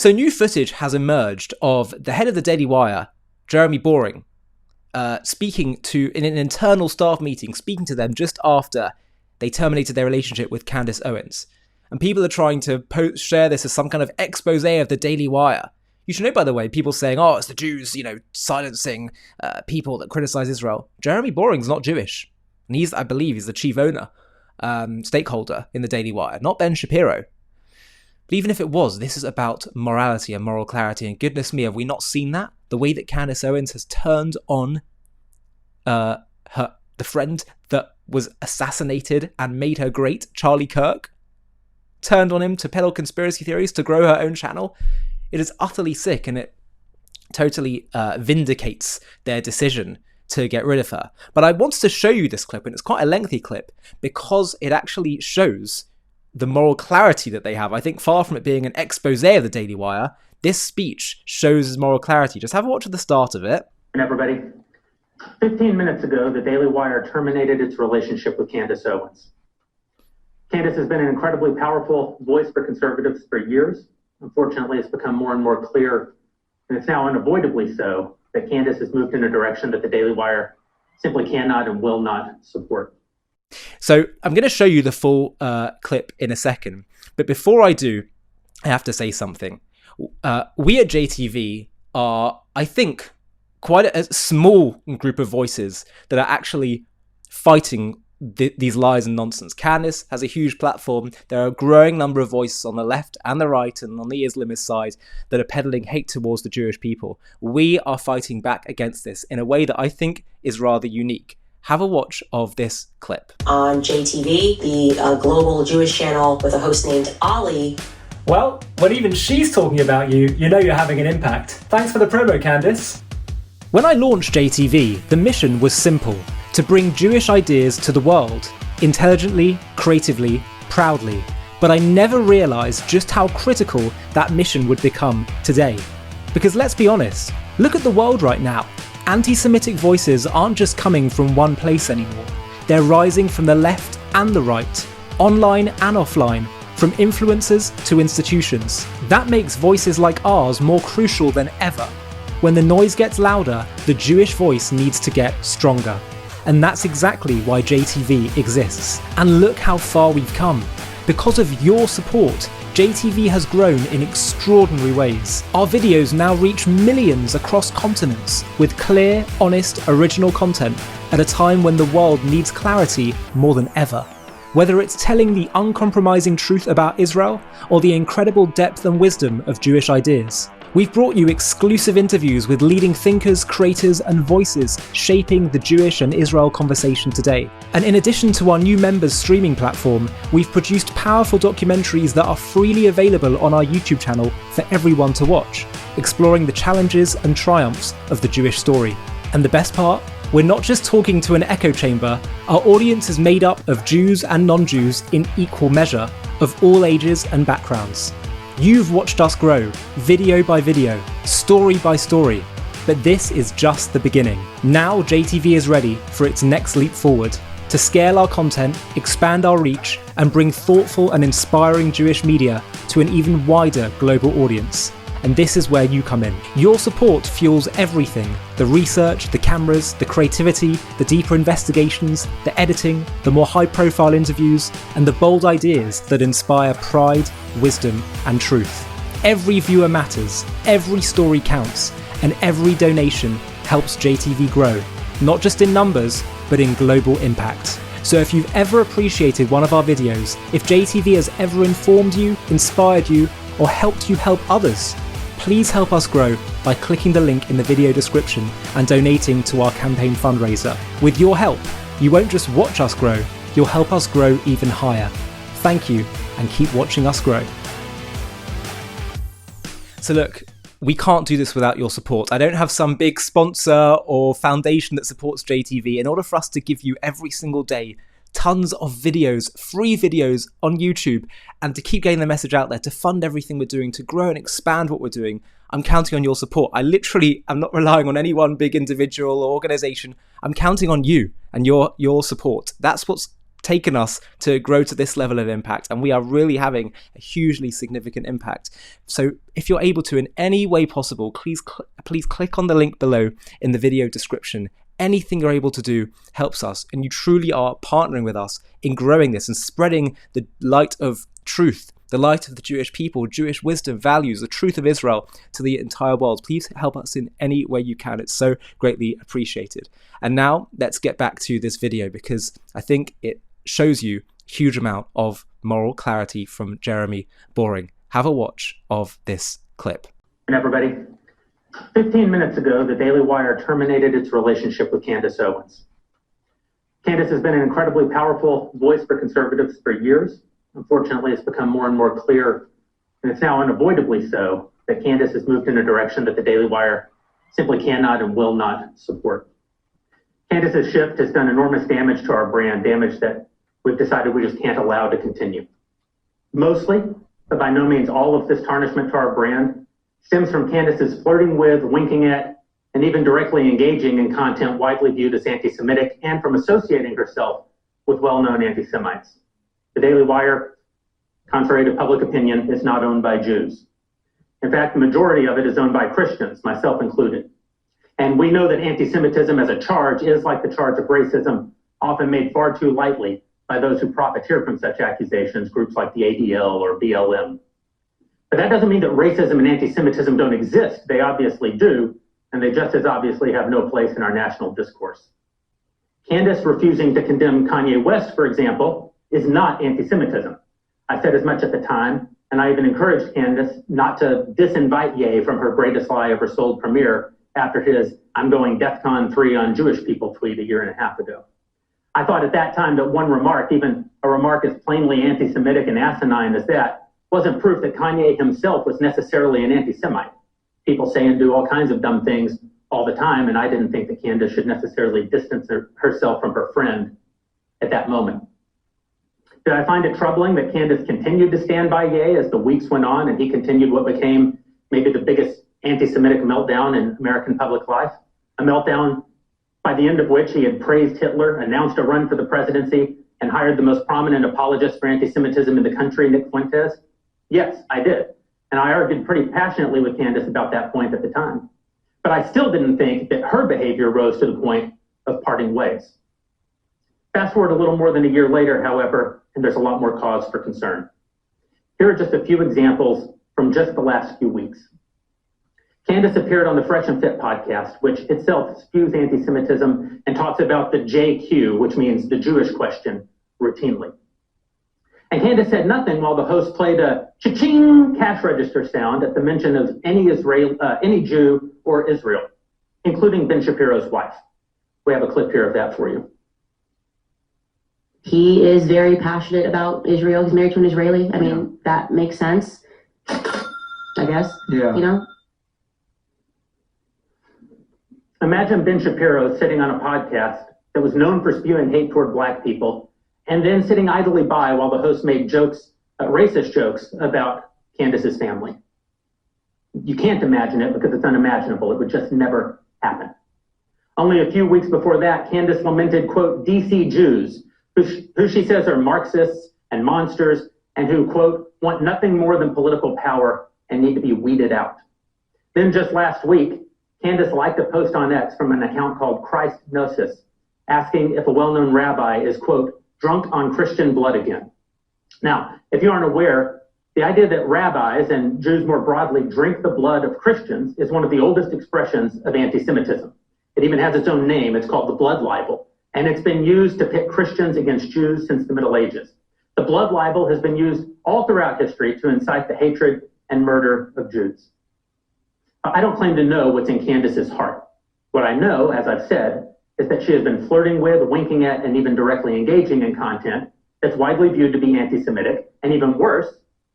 So new footage has emerged of the head of the Daily Wire, Jeremy Boring, speaking to, in an internal staff meeting, speaking to them just after they terminated their relationship with Candace Owens. And people are trying to share this as some kind of expose of the Daily Wire. You should know, by the way, people saying, oh, it's the Jews, silencing people that criticize Israel. Jeremy Boring's not Jewish. And I believe he's the chief owner, stakeholder in the Daily Wire, not Ben Shapiro. But even if it was, this is about morality and moral clarity. And goodness me, have we not seen that? The way that Candace Owens has turned on the friend that was assassinated and made her great, Charlie Kirk, turned on him to peddle conspiracy theories, to grow her own channel. It is utterly sick, and it totally vindicates their decision to get rid of her. But I wanted to show you this clip, and it's quite a lengthy clip, because it actually shows the moral clarity that they have. I think far from it being an expose of the Daily Wire, this speech shows his moral clarity. Just have a watch at the start of it. And everybody, 15 minutes ago, the Daily Wire terminated its relationship with Candace Owens. Candace has been an incredibly powerful voice for conservatives for years. Unfortunately, it's become more and more clear, and it's now unavoidably so, that Candace has moved in a direction that the Daily Wire simply cannot and will not support. So I'm going to show you the full clip in a second. But before I do, I have to say something. We at JTV are, I think, quite a small group of voices that are actually fighting these lies and nonsense. Candace has a huge platform. There are a growing number of voices on the left and the right and on the Islamist side that are peddling hate towards the Jewish people. We are fighting back against this in a way that I think is rather unique. Have a watch of this clip. On JTV, the global Jewish channel with a host named Ali. Well, when even she's talking about you, you know you're having an impact. Thanks for the promo, Candace. When I launched JTV, the mission was simple: to bring Jewish ideas to the world, intelligently, creatively, proudly. But I never realised just how critical that mission would become today. Because let's be honest, look at the world right now. Anti-Semitic voices aren't just coming from one place anymore. They're rising from the left and the right, online and offline, from influencers to institutions. That makes voices like ours more crucial than ever. When the noise gets louder, the Jewish voice needs to get stronger. And that's exactly why JTV exists. And look how far we've come. Because of your support, JTV has grown in extraordinary ways. Our videos now reach millions across continents with clear, honest, original content at a time when the world needs clarity more than ever. Whether it's telling the uncompromising truth about Israel or the incredible depth and wisdom of Jewish ideas. We've brought you exclusive interviews with leading thinkers, creators, and voices shaping the Jewish and Israel conversation today. And in addition to our new members streaming platform, we've produced powerful documentaries that are freely available on our YouTube channel for everyone to watch, exploring the challenges and triumphs of the Jewish story. And the best part? We're not just talking to an echo chamber. Our audience is made up of Jews and non-Jews in equal measure, of all ages and backgrounds. You've watched us grow, video by video, story by story, but this is just the beginning. Now JTV is ready for its next leap forward, to scale our content, expand our reach, and bring thoughtful and inspiring Jewish media to an even wider global audience. And this is where you come in. Your support fuels everything: the research, the cameras, the creativity, the deeper investigations, the editing, the more high-profile interviews, and the bold ideas that inspire pride, wisdom, and truth. Every viewer matters, every story counts, and every donation helps JTV grow, not just in numbers, but in global impact. So if you've ever appreciated one of our videos, if JTV has ever informed you, inspired you, or helped you help others, please help us grow by clicking the link in the video description and donating to our campaign fundraiser. With your help, you won't just watch us grow, you'll help us grow even higher. Thank you, and keep watching us grow. So look, we can't do this without your support. I don't have some big sponsor or foundation that supports JTV. In order for us to give you every single day tons of videos, free videos on YouTube, and to keep getting the message out there, to fund everything we're doing, to grow and expand what we're doing, I'm counting on your support. I'm not relying on any one big individual or organization. I'm counting on you and your support. That's what's taken us to grow to this level of impact, and we are really having a hugely significant impact. So if you're able to in any way possible, please click on the link below in the video description. Anything you're able to do helps us, and you truly are partnering with us in growing this and spreading the light of truth, the light of the Jewish people, Jewish wisdom, values, the truth of Israel to the entire world. Please help us in any way you can. It's so greatly appreciated. And now let's get back to this video, because I think it shows you a huge amount of moral clarity from Jeremy Boring. Have a watch of this clip. And everybody, 15 minutes ago, the Daily Wire terminated its relationship with Candace Owens. Candace has been an incredibly powerful voice for conservatives for years. Unfortunately, it's become more and more clear, and it's now unavoidably so, that Candace has moved in a direction that the Daily Wire simply cannot and will not support. Candace's shift has done enormous damage to our brand, damage that we've decided we just can't allow to continue. Mostly, but by no means all of this tarnishment to our brand stems from Candace's flirting with, winking at, and even directly engaging in content widely viewed as anti-Semitic, and from associating herself with well-known anti-Semites. The Daily Wire, contrary to public opinion, is not owned by Jews. In fact, the majority of it is owned by Christians, myself included. And we know that anti-Semitism as a charge is, like the charge of racism, often made far too lightly by those who profiteer from such accusations, groups like the ADL or BLM. But that doesn't mean that racism and anti-Semitism don't exist. They obviously do, and they just as obviously have no place in our national discourse. Candace refusing to condemn Kanye West, for example, is not anti-Semitism. I said as much at the time, and I even encouraged Candace not to disinvite Ye from her greatest lie ever sold premiere after his "I'm going DEFCON 3 on Jewish people" tweet a year and a half ago. I thought at that time that one remark, even a remark as plainly anti-Semitic and asinine as that, wasn't proof that Kanye himself was necessarily an anti-Semite. People say and do all kinds of dumb things all the time, and I didn't think that Candace should necessarily distance herself from her friend at that moment. Did I find it troubling that Candace continued to stand by Ye as the weeks went on and he continued what became maybe the biggest anti-Semitic meltdown in American public life? A meltdown by the end of which he had praised Hitler, announced a run for the presidency, and hired the most prominent apologist for anti-Semitism in the country, Nick Fuentes? Yes, I did. And I argued pretty passionately with Candace about that point at the time. But I still didn't think that her behavior rose to the point of parting ways. Fast forward a little more than a year later, however, and there's a lot more cause for concern. Here are just a few examples from just the last few weeks. Candace appeared on the Fresh and Fit podcast, which itself spews anti-Semitism and talks about the JQ, which means the Jewish question, routinely. And Candace said nothing while the host played a cha-ching cash register sound at the mention of any Jew or Israel, including Ben Shapiro's wife. We have a clip here of that for you. He is very passionate about Israel. He's married to an Israeli. I mean, that makes sense, I guess. Yeah. You know? Imagine Ben Shapiro sitting on a podcast that was known for spewing hate toward Black people, and then sitting idly by while the host made jokes, racist jokes about Candace's family. You can't imagine it because it's unimaginable. It would just never happen. Only a few weeks before that, Candace lamented, quote, DC Jews, who she says are Marxists and monsters, and who, quote, want nothing more than political power and need to be weeded out. Then just last week, Candace liked a post on X from an account called Christ Gnosis, asking if a well-known rabbi is, quote, drunk on Christian blood again. Now, if you aren't aware, the idea that rabbis and Jews more broadly drink the blood of Christians is one of the oldest expressions of anti-Semitism. It even has its own name. It's called the blood libel, and it's been used to pit Christians against Jews since the Middle Ages. The blood libel has been used all throughout history to incite the hatred and murder of Jews. I don't claim to know what's in Candace's heart. What I know, as I've said, is that she has been flirting with, winking at, and even directly engaging in content that's widely viewed to be anti-Semitic, and even worse,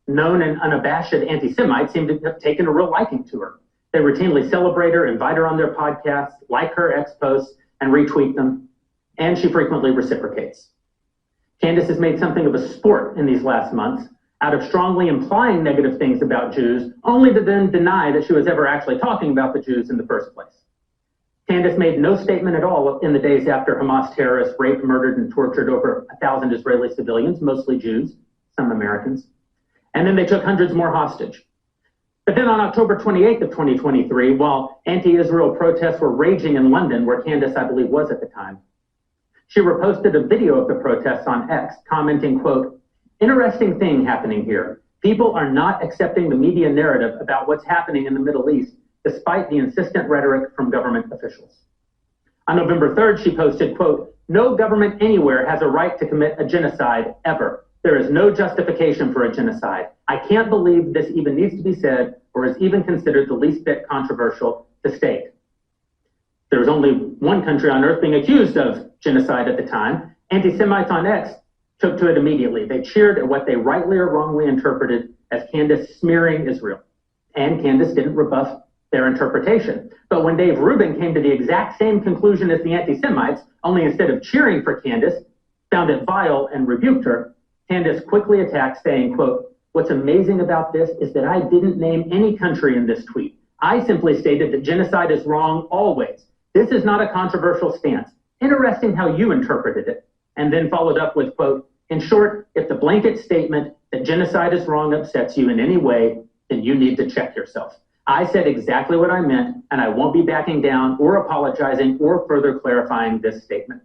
known and unabashed anti-Semites seem to have taken a real liking to her. They routinely celebrate her, invite her on their podcasts, like her X posts, and retweet them, and she frequently reciprocates. Candace has made something of a sport in these last months out of strongly implying negative things about Jews, only to then deny that she was ever actually talking about the Jews in the first place. Candace made no statement at all in the days after Hamas terrorists raped, murdered, and tortured over 1,000 Israeli civilians, mostly Jews, some Americans. And then they took hundreds more hostage. But then on October 28th of 2023, while anti-Israel protests were raging in London, where Candace, I believe, was at the time, she reposted a video of the protests on X, commenting, quote, "Interesting thing happening here. People are not accepting the media narrative about what's happening in the Middle East, despite the insistent rhetoric from government officials." On November 3rd, she posted, quote, "No government anywhere has a right to commit a genocide ever. There is no justification for a genocide. I can't believe this even needs to be said or is even considered the least bit controversial to state." There was only one country on earth being accused of genocide at the time. Anti-Semites on X took to it immediately. They cheered at what they rightly or wrongly interpreted as Candace smearing Israel. And Candace didn't rebuff their interpretation. But when Dave Rubin came to the exact same conclusion as the anti-Semites, only instead of cheering for Candace, found it vile and rebuked her, Candace quickly attacked, saying, quote, "What's amazing about this is that I didn't name any country in this tweet. I simply stated that genocide is wrong always. This is not a controversial stance. Interesting how you interpreted it." And then followed up with, quote, "In short, if the blanket statement that genocide is wrong upsets you in any way, then you need to check yourself. I said exactly what I meant, and I won't be backing down or apologizing or further clarifying this statement."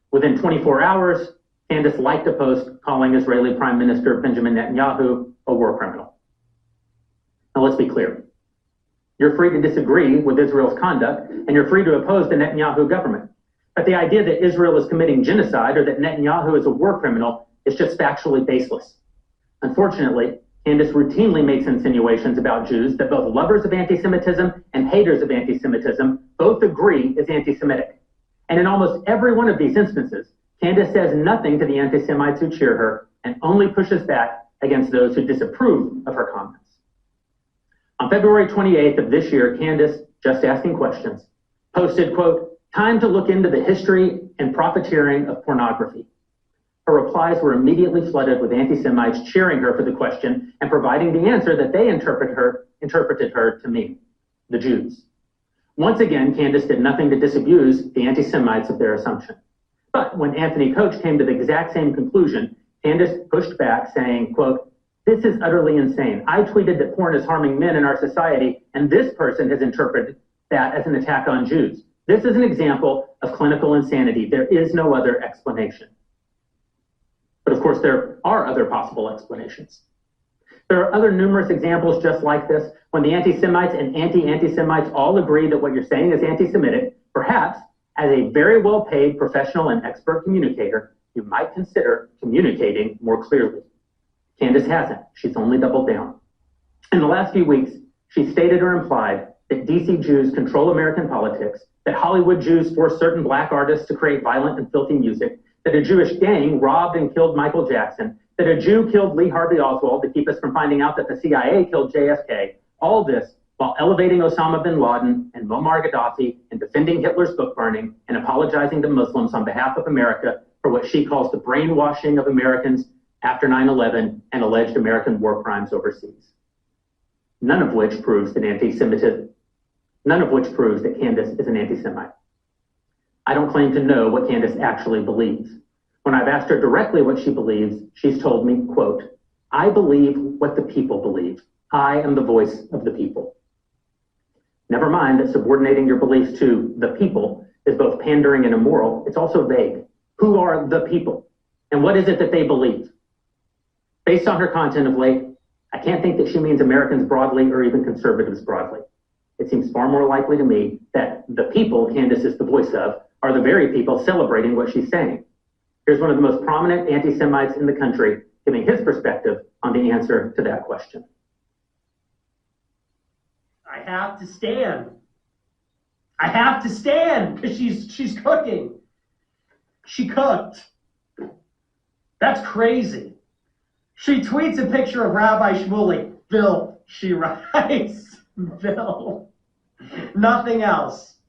Within 24 hours, Candace liked a post calling Israeli Prime Minister Benjamin Netanyahu a war criminal. Now let's be clear. You're free to disagree with Israel's conduct, and you're free to oppose the Netanyahu government. But the idea that Israel is committing genocide or that Netanyahu is a war criminal is just factually baseless. Unfortunately, Candace routinely makes insinuations about Jews that both lovers of anti-Semitism and haters of anti-Semitism both agree is anti-Semitic. And in almost every one of these instances, Candace says nothing to the anti-Semites who cheer her and only pushes back against those who disapprove of her comments. On February 28th of this year, Candace, just asking questions, posted, quote, "Time to look into the history and profiteering of pornography." Her replies were immediately flooded with anti-Semites cheering her for the question and providing the answer that they interpreted her to mean, the Jews. Once again, Candace did nothing to disabuse the anti-Semites of their assumption. But when Anthony Koch came to the exact same conclusion, Candace pushed back, saying, quote, "This is utterly insane. I tweeted that porn is harming men in our society, and this person has interpreted that as an attack on Jews. This is an example of clinical insanity. There is no other explanation." But of course, there are other possible explanations. There are other numerous examples just like this, when the anti-Semites and anti-anti-Semites all agree that what you're saying is anti-Semitic. Perhaps, as a very well-paid professional and expert communicator, you might consider communicating more clearly. Candace hasn't. She's only doubled down. In the last few weeks, she stated or implied that DC Jews control American politics, that Hollywood Jews force certain black artists to create violent and filthy music, that a Jewish gang robbed and killed Michael Jackson, that a Jew killed Lee Harvey Oswald to keep us from finding out that the CIA killed JFK, all this while elevating Osama bin Laden and Muammar Gaddafi and defending Hitler's book burning and apologizing to Muslims on behalf of America for what she calls the brainwashing of Americans after 9/11 and alleged American war crimes overseas. None of which proves that Candace is an anti-Semite. I don't claim to know what Candace actually believes. When I've asked her directly what she believes, she's told me, quote, "I believe what the people believe. I am the voice of the people." Never mind that subordinating your beliefs to the people is both pandering and immoral. It's also vague. Who are the people? And what is it that they believe? Based on her content of late, I can't think that she means Americans broadly or even conservatives broadly. It seems far more likely to me that the people Candace is the voice of are the very people celebrating what she's saying. Here's one of the most prominent anti-Semites in the country giving his perspective on the answer to that question. I have to stand. I have to stand because she's cooking. She cooked. That's crazy. She tweets a picture of Rabbi Shmuley. Bill, she writes. Bill. Nothing else.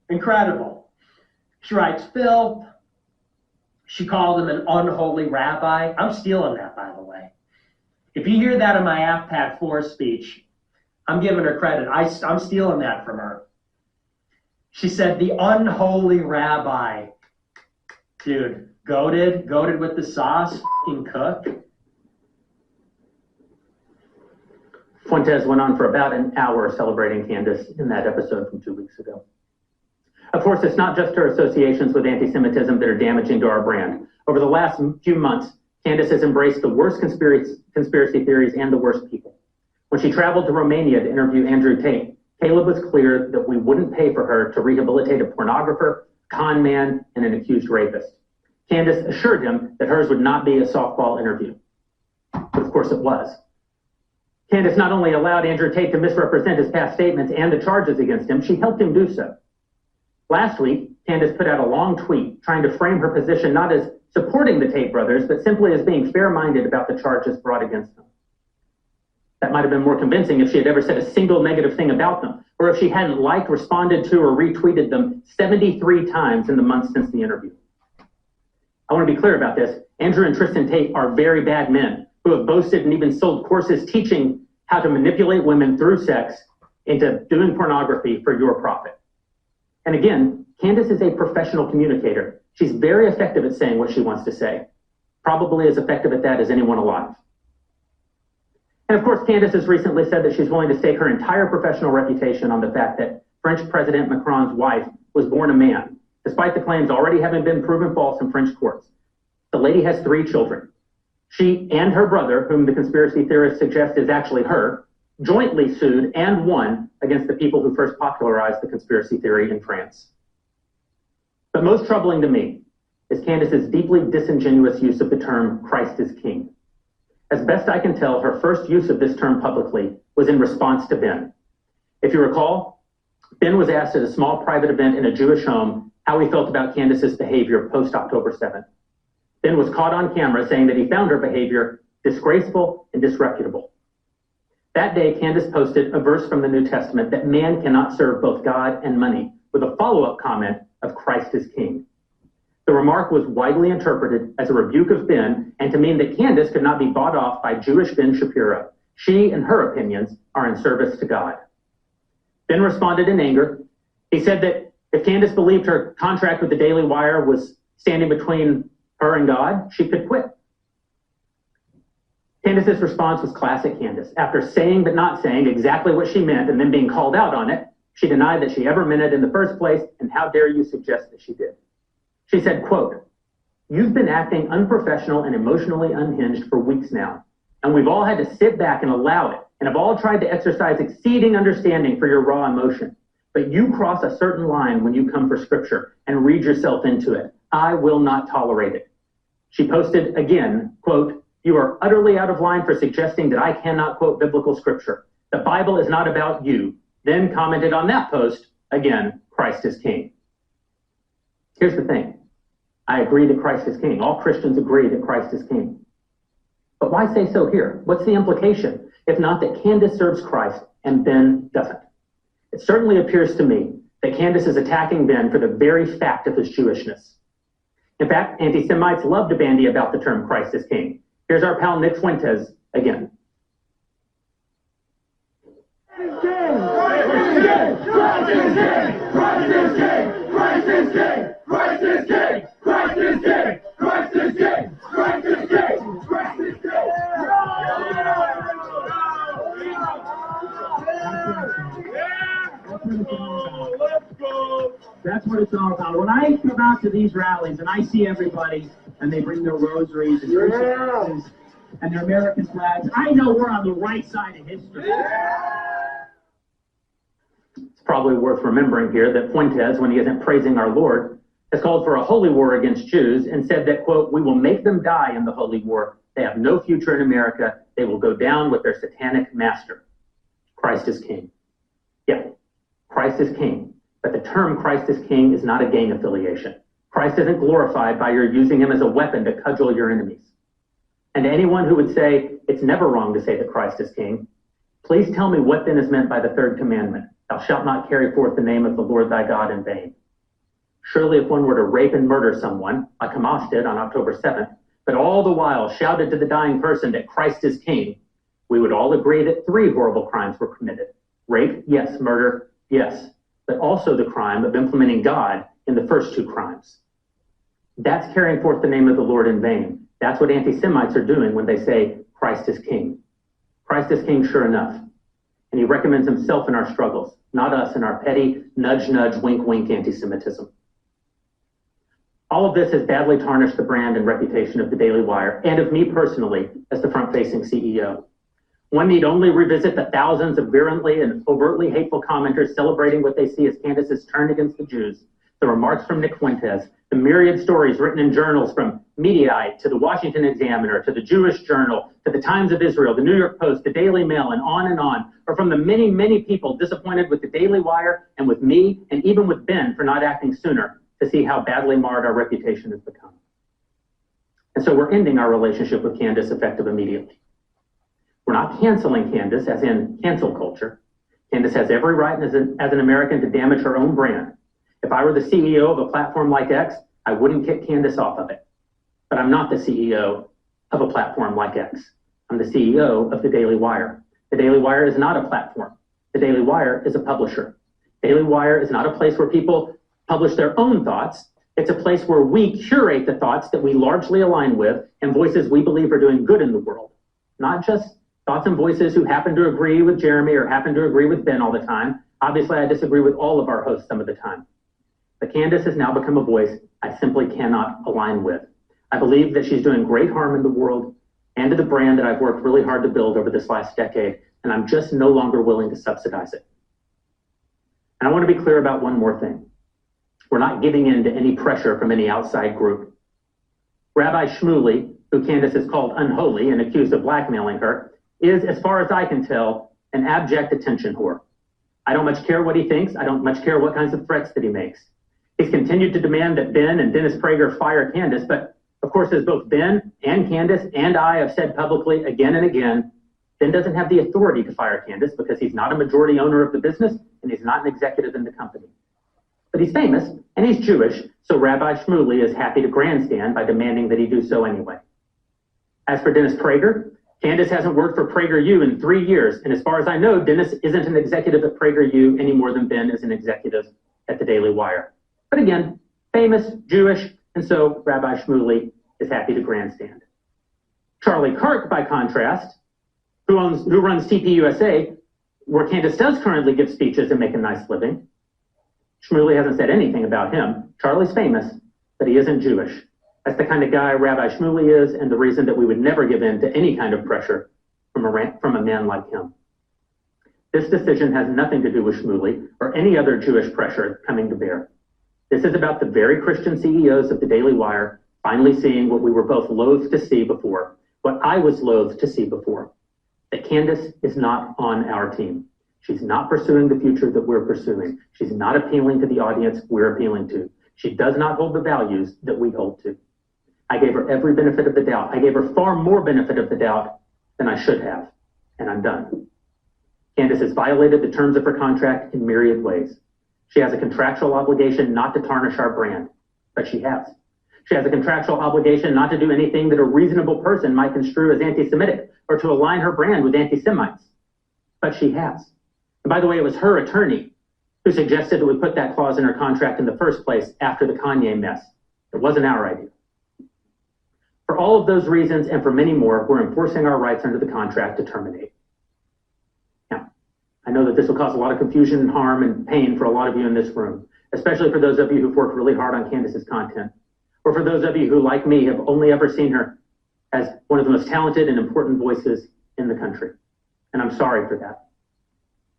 Incredible. She writes, Phil. She called him an unholy rabbi. I'm stealing that, by the way. If you hear that in my AFPAC 4 speech, I'm giving her credit. I'm stealing that from her. She said, the unholy rabbi. Dude, goated with the sauce, f***ing cook. Fuentes went on for about an hour celebrating Candace in that episode from 2 weeks ago. Of course, it's not just her associations with anti-Semitism that are damaging to our brand. Over the last few months, Candace has embraced the worst conspiracy theories and the worst people. When she traveled to Romania to interview Andrew Tate, Caleb was clear that we wouldn't pay for her to rehabilitate a pornographer, con man, and an accused rapist. Candace assured him that hers would not be a softball interview. But of course it was. Candace not only allowed Andrew Tate to misrepresent his past statements and the charges against him, she helped him do so. Last week, Candace put out a long tweet trying to frame her position not as supporting the Tate brothers, but simply as being fair-minded about the charges brought against them. That might have been more convincing if she had ever said a single negative thing about them, or if she hadn't liked, responded to, or retweeted them 73 times in the months since the interview. I want to be clear about this. Andrew and Tristan Tate are very bad men who have boasted and even sold courses teaching how to manipulate women through sex into doing pornography for your profit. And again, Candace is a professional communicator. She's very effective at saying what she wants to say, probably as effective at that as anyone alive. And of course, Candace has recently said that she's willing to stake her entire professional reputation on the fact that French President Macron's wife was born a man, despite the claims already having been proven false in French courts. The lady has 3 children. She and her brother, whom the conspiracy theorists suggest is actually her, jointly sued and won against the people who first popularized the conspiracy theory in France. But most troubling to me is Candace's deeply disingenuous use of the term Christ is King. As best I can tell, her first use of this term publicly was in response to Ben. If you recall, Ben was asked at a small private event in a Jewish home how he felt about Candace's behavior post-October 7th. Ben was caught on camera saying that he found her behavior disgraceful and disreputable. That day, Candace posted a verse from the New Testament that man cannot serve both God and money, with a follow-up comment of Christ is King. The remark was widely interpreted as a rebuke of Ben and to mean that Candace could not be bought off by Jewish Ben Shapiro. She and her opinions are in service to God. Ben responded in anger. He said that if Candace believed her contract with the Daily Wire was standing between her and God, she could quit. Candace's response was classic Candace. After saying but not saying exactly what she meant and then being called out on it, she denied that she ever meant it in the first place, and how dare you suggest that she did. She said, quote, "You've been acting unprofessional and emotionally unhinged for weeks now, and we've all had to sit back and allow it, and have all tried to exercise exceeding understanding for your raw emotion. But you cross a certain line when you come for scripture and read yourself into it. I will not tolerate it." She posted again, quote, "You are utterly out of line for suggesting that I cannot quote biblical scripture. The Bible is not about you." Then commented on that post, again, Christ is King. Here's the thing. I agree that Christ is King. All Christians agree that Christ is King. But why say so here? What's the implication, if not that Candace serves Christ and Ben doesn't? It certainly appears to me that Candace is attacking Ben for the very fact of his Jewishness. In fact, anti-Semites love to bandy about the term Christ is King. Here's our pal Nick Fuentes again. Christ is King! Christ is King! Christ is King! Christ is King! Christ is King! Christ is King! Christ is King! Christ is King! Let's go! That's what it's all about. When I come out to these rallies and I see everybody and they bring their rosaries and crucifixes and their American flags, I know we're on the right side of history. It's probably worth remembering here that Fuentes, when he isn't praising our Lord, has called for a holy war against Jews and said that, quote, "We will make them die in the holy war. They have no future in America. They will go down with their satanic master." Christ is King. Yeah, Christ is King. But the term Christ is King is not a gang affiliation. Christ isn't glorified by your using him as a weapon to cudgel your enemies. And to anyone who would say it's never wrong to say that Christ is King, please tell me what then is meant by the third commandment. Thou shalt not carry forth the name of the Lord thy God in vain. Surely if one were to rape and murder someone, like Hamas did on October 7th, but all the while shouted to the dying person that Christ is King, we would all agree that 3 horrible crimes were committed. Rape, yes. Murder, yes. but also the crime of implementing God in the first two crimes. That's carrying forth the name of the Lord in vain. That's what anti-Semites are doing when they say Christ is king. Christ is king, sure enough. And he recommends himself in our struggles, not us in our petty nudge, nudge, wink, wink anti-Semitism. All of this has badly tarnished the brand and reputation of the Daily Wire and of me personally as the front-facing CEO. One need only revisit the thousands of virulently and overtly hateful commenters celebrating what they see as Candace's turn against the Jews, the remarks from Nick Fuentes, the myriad stories written in journals from Mediaite to the Washington Examiner to the Jewish Journal to the Times of Israel, the New York Post, the Daily Mail, and on, or from the many, many people disappointed with the Daily Wire and with me and even with Ben for not acting sooner to see how badly marred our reputation has become. And so we're ending our relationship with Candace effective immediately. We're not canceling Candace as in cancel culture. Candace has every right as an American to damage her own brand. If I were the CEO of a platform like X, I wouldn't kick Candace off of it. But I'm not the CEO of a platform like X. I'm the CEO of the Daily Wire. The Daily Wire is not a platform. The Daily Wire is a publisher. Daily Wire is not a place where people publish their own thoughts. It's a place where we curate the thoughts that we largely align with and voices we believe are doing good in the world. Not just thoughts and voices who happen to agree with Jeremy or happen to agree with Ben all the time. Obviously, I disagree with all of our hosts some of the time. But Candace has now become a voice I simply cannot align with. I believe that she's doing great harm in the world and to the brand that I've worked really hard to build over this last decade, and I'm just no longer willing to subsidize it. And I want to be clear about one more thing. We're not giving in to any pressure from any outside group. Rabbi Shmuley, who Candace has called unholy and accused of blackmailing her, is, as far as I can tell, an abject attention whore. I don't much care what he thinks. I don't much care what kinds of threats that he makes. He's continued to demand that Ben and Dennis Prager fire Candace, but of course, as both Ben and Candace and I have said publicly again and again, Ben doesn't have the authority to fire Candace because he's not a majority owner of the business and he's not an executive in the company. But he's famous and he's Jewish, so Rabbi Shmuley is happy to grandstand by demanding that he do so anyway. As for Dennis Prager, Candace hasn't worked for PragerU in 3 years, and as far as I know, Dennis isn't an executive at PragerU any more than Ben is an executive at the Daily Wire. But again, famous, Jewish, and so Rabbi Shmuley is happy to grandstand. Charlie Kirk, by contrast, who runs TPUSA, where Candace does currently give speeches and make a nice living. Shmuley hasn't said anything about him. Charlie's famous, but he isn't Jewish. That's the kind of guy Rabbi Shmuley is, and the reason that we would never give in to any kind of pressure from a man like him. This decision has nothing to do with Shmuley or any other Jewish pressure coming to bear. This is about the very Christian CEOs of the Daily Wire finally seeing what we were both loath to see before, what I was loath to see before, that Candace is not on our team. She's not pursuing the future that we're pursuing. She's not appealing to the audience we're appealing to. She does not hold the values that we hold to. I gave her every benefit of the doubt. I gave her far more benefit of the doubt than I should have, and I'm done. Candace has violated the terms of her contract in myriad ways. She has a contractual obligation not to tarnish our brand, but she has. She has a contractual obligation not to do anything that a reasonable person might construe as anti-Semitic or to align her brand with anti-Semites, but she has. And by the way, it was her attorney who suggested that we put that clause in her contract in the first place after the Kanye mess. It wasn't our idea. For all of those reasons and for many more, we're enforcing our rights under the contract to terminate. Now, I know that this will cause a lot of confusion and harm and pain for a lot of you in this room, especially for those of you who've worked really hard on Candace's content, or for those of you who, like me, have only ever seen her as one of the most talented and important voices in the country. And I'm sorry for that.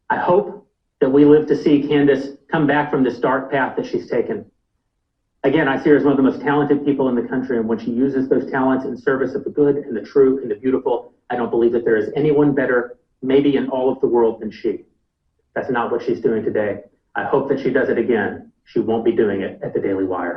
I hope that we live to see Candace come back from this dark path that she's taken. Again, I see her as one of the most talented people in the country, and when she uses those talents in service of the good and the true and the beautiful, I don't believe that there is anyone better, maybe in all of the world, than she. That's not what she's doing today. I hope that she does it again. She won't be doing it at the Daily Wire.